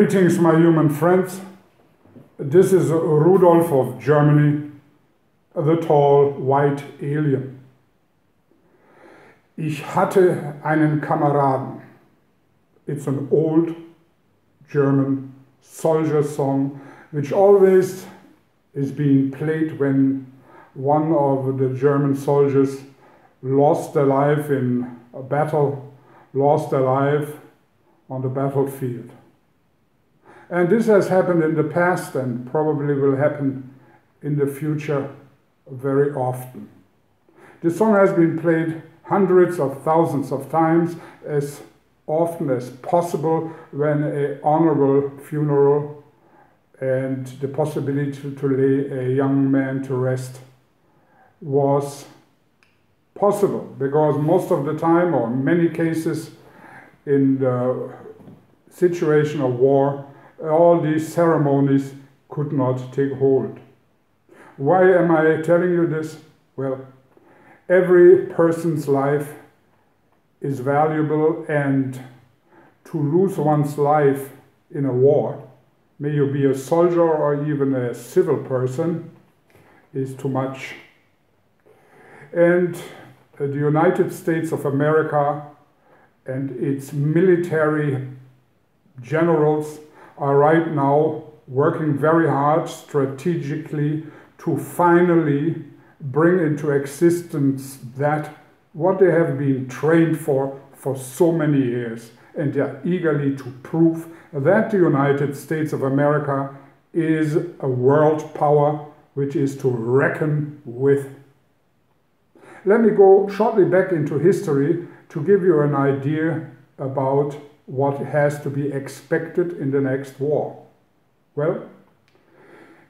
Greetings, my human friends. This is Rudolf of Germany, the tall white alien. Ich hatte einen Kameraden. It's an old German soldier song which always is being played when one of the German soldiers lost their life in a battle, lost their life on the battlefield. And this has happened in the past and probably will happen in the future very often. This song has been played hundreds of thousands of times, as often as possible when an honorable funeral and the possibility to lay a young man to rest was possible, because most of the time, or in many cases, in the situation of war, all these ceremonies could not take hold. Why am I telling you this? Well, every person's life is valuable, and to lose one's life in a war, may you be a soldier or even a civil person, is too much. And the United States of America and its military generals are right now working very hard strategically to finally bring into existence that what they have been trained for so many years, and they are eagerly to prove that the United States of America is a world power which is to reckon with. Let me go shortly back into history to give you an idea about what has to be expected in the next war. Well,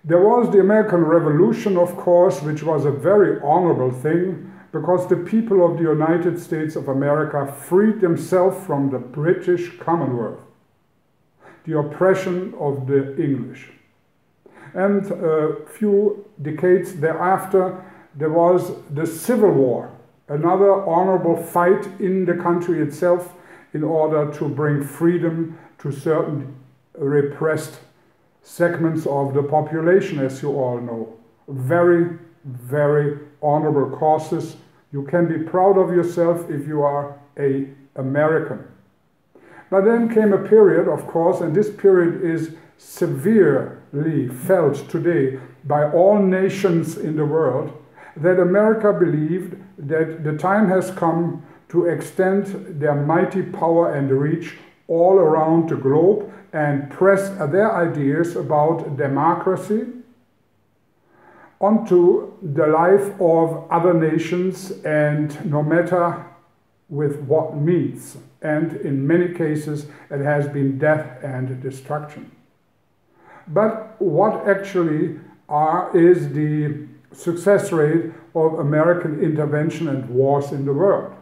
there was the American Revolution, of course, which was a very honorable thing, because the people of the United States of America freed themselves from the British Commonwealth, the oppression of the English. And a few decades thereafter, there was the Civil War, another honorable fight in the country itself in order to bring freedom to certain repressed segments of the population, as you all know. Very, very honorable causes. You can be proud of yourself if you are an American. But then came a period, of course, and this period is severely felt today by all nations in the world, that America believed that the time has come to extend their mighty power and reach all around the globe and press their ideas about democracy onto the life of other nations, and no matter with what means. And in many cases, it has been death and destruction. But what actually is the success rate of American intervention and wars in the world?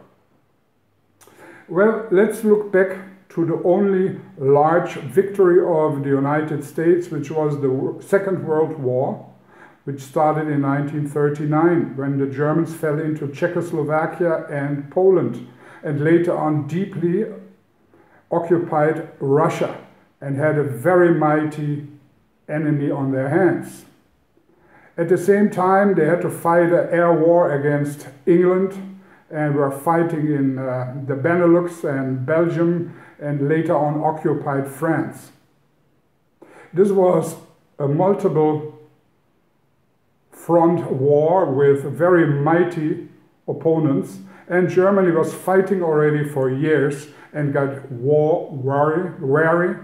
Well, let's look back to the only large victory of the United States, which was the Second World War, which started in 1939, when the Germans fell into Czechoslovakia and Poland, and later on deeply occupied Russia and had a very mighty enemy on their hands. At the same time, they had to fight an air war against England, and were fighting in the Benelux and Belgium, and later on occupied France. This was a multiple front war with very mighty opponents, and Germany was fighting already for years and got wary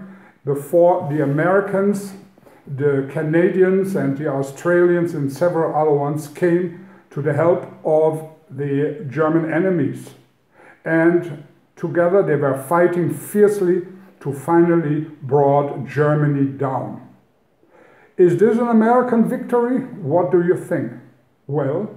before the Americans, the Canadians and the Australians and several other ones came to the help of the German enemies. And together they were fighting fiercely to finally brought Germany down. Is this an American victory? What do you think? Well,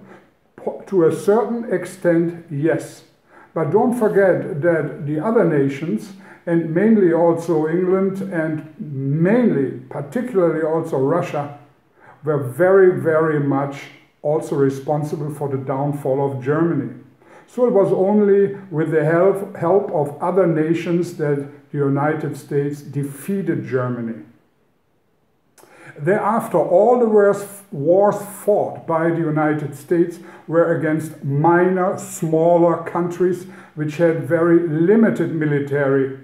to a certain extent, yes. But don't forget that the other nations, and mainly also England, and mainly, particularly also Russia, were very, very much also responsible for the downfall of Germany. So it was only with the help of other nations that the United States defeated Germany. Thereafter, all the wars fought by the United States were against minor, smaller countries which had very limited military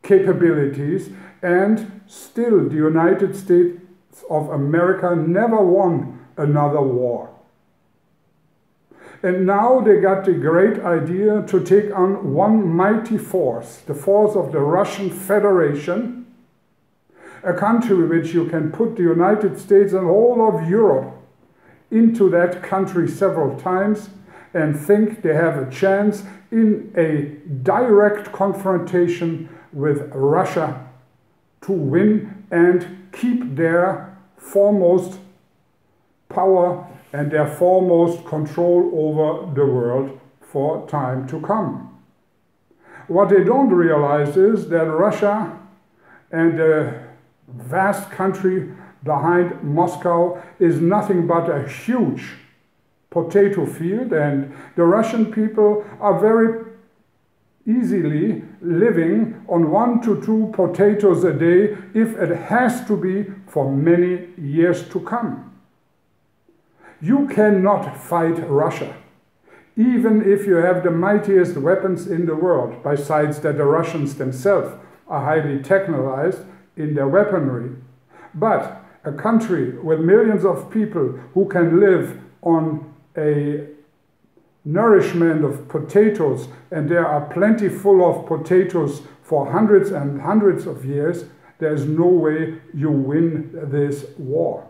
capabilities, and still the United States of America never won another war. And now they got the great idea to take on one mighty force, the force of the Russian Federation, a country which you can put the United States and all of Europe into that country several times and think they have a chance in a direct confrontation with Russia to win and keep their foremost power and their foremost control over the world for time to come. What they don't realize is that Russia and the vast country behind Moscow is nothing but a huge potato field, and the Russian people are very easily living on 1 to 2 potatoes a day if it has to be for many years to come. You cannot fight Russia, even if you have the mightiest weapons in the world, besides that the Russians themselves are highly technologized in their weaponry. But a country with millions of people who can live on a nourishment of potatoes, and there are plenty full of potatoes for hundreds and hundreds of years, there's no way you win this war.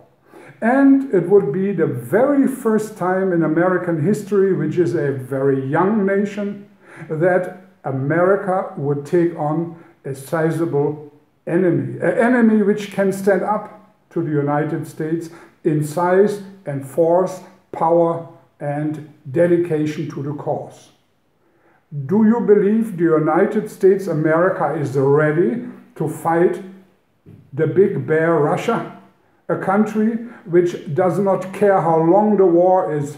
And it would be the very first time in American history, which is a very young nation, that America would take on a sizable enemy, an enemy which can stand up to the United States in size and force, power and dedication to the cause. Do you believe the United States of America is ready to fight the big bear Russia? A country which does not care how long the war is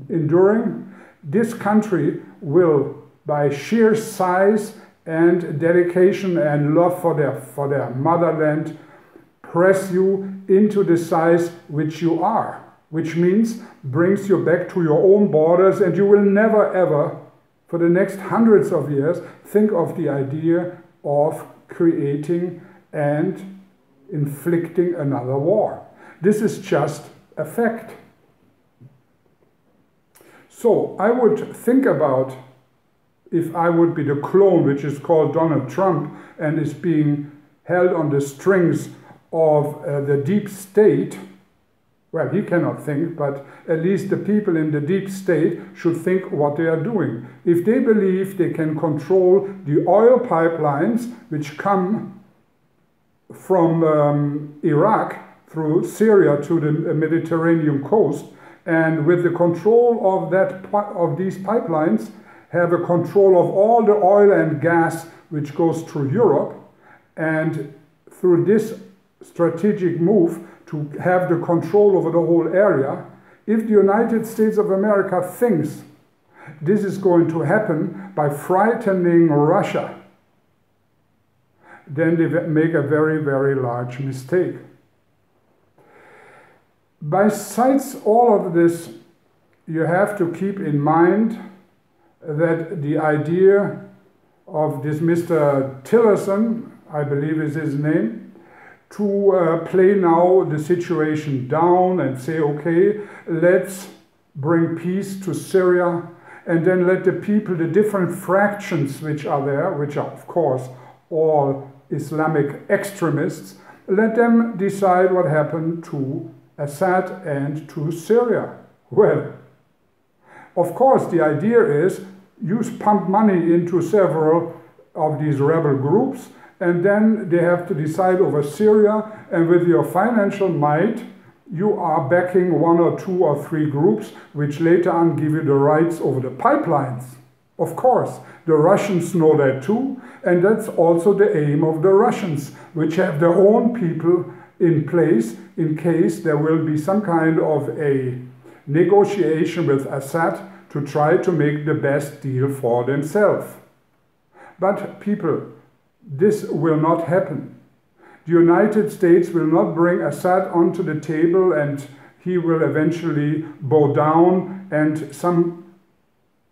enduring. This country will, by sheer size and dedication and love for their motherland, press you into the size which you are, which means brings you back to your own borders, and you will never ever, for the next hundreds of years, think of the idea of creating and inflicting another war. This is just a fact. So I would think about, if I would be the clone which is called Donald Trump and is being held on the strings of the deep state. Well, he cannot think, but at least the people in the deep state should think what they are doing. If they believe they can control the oil pipelines which come from Iraq through Syria to the Mediterranean coast, and with the control of these pipelines have a control of all the oil and gas which goes through Europe, and through this strategic move to have the control over the whole area, if the United States of America thinks this is going to happen by frightening Russia, then they make a very, very large mistake. Besides all of this, you have to keep in mind that the idea of this Mr. Tillerson, I believe is his name, to play now the situation down and say, okay, let's bring peace to Syria, and then let the people, the different fractions which are there, which are of course all Islamic extremists, let them decide what happened to Assad and to Syria. Well, of course the idea is you pump money into several of these rebel groups, and then they have to decide over Syria, and with your financial might you are backing 1 or 2 or 3 groups which later on give you the rights over the pipelines. Of course, the Russians know that too, and that's also the aim of the Russians, which have their own people in place in case there will be some kind of a negotiation with Assad to try to make the best deal for themselves. But people, this will not happen. The United States will not bring Assad onto the table and he will eventually bow down and some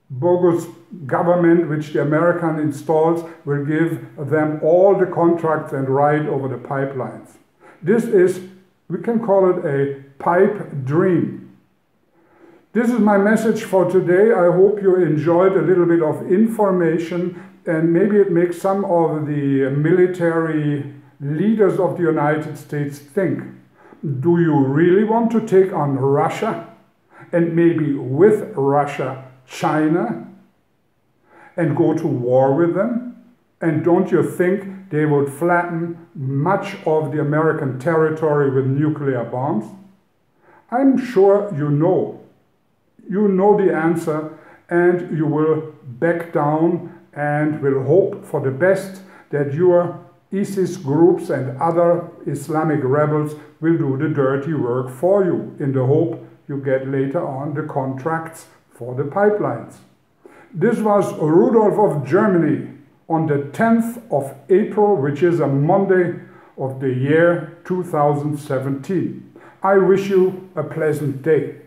bogus government which the American installs will give them all the contracts and right over the pipelines. This is, we can call it a pipe dream. This is my message for today. I hope you enjoyed a little bit of information and maybe it makes some of the military leaders of the United States think, do you really want to take on Russia and maybe with Russia, China, and go to war with them? And don't you think they would flatten much of the American territory with nuclear bombs? I'm sure you know the answer, and you will back down and will hope for the best that your ISIS groups and other Islamic rebels will do the dirty work for you in the hope you get later on the contracts for the pipelines. This was Rudolf of Germany on the 10th of April, which is a Monday of the year 2017. I wish you a pleasant day.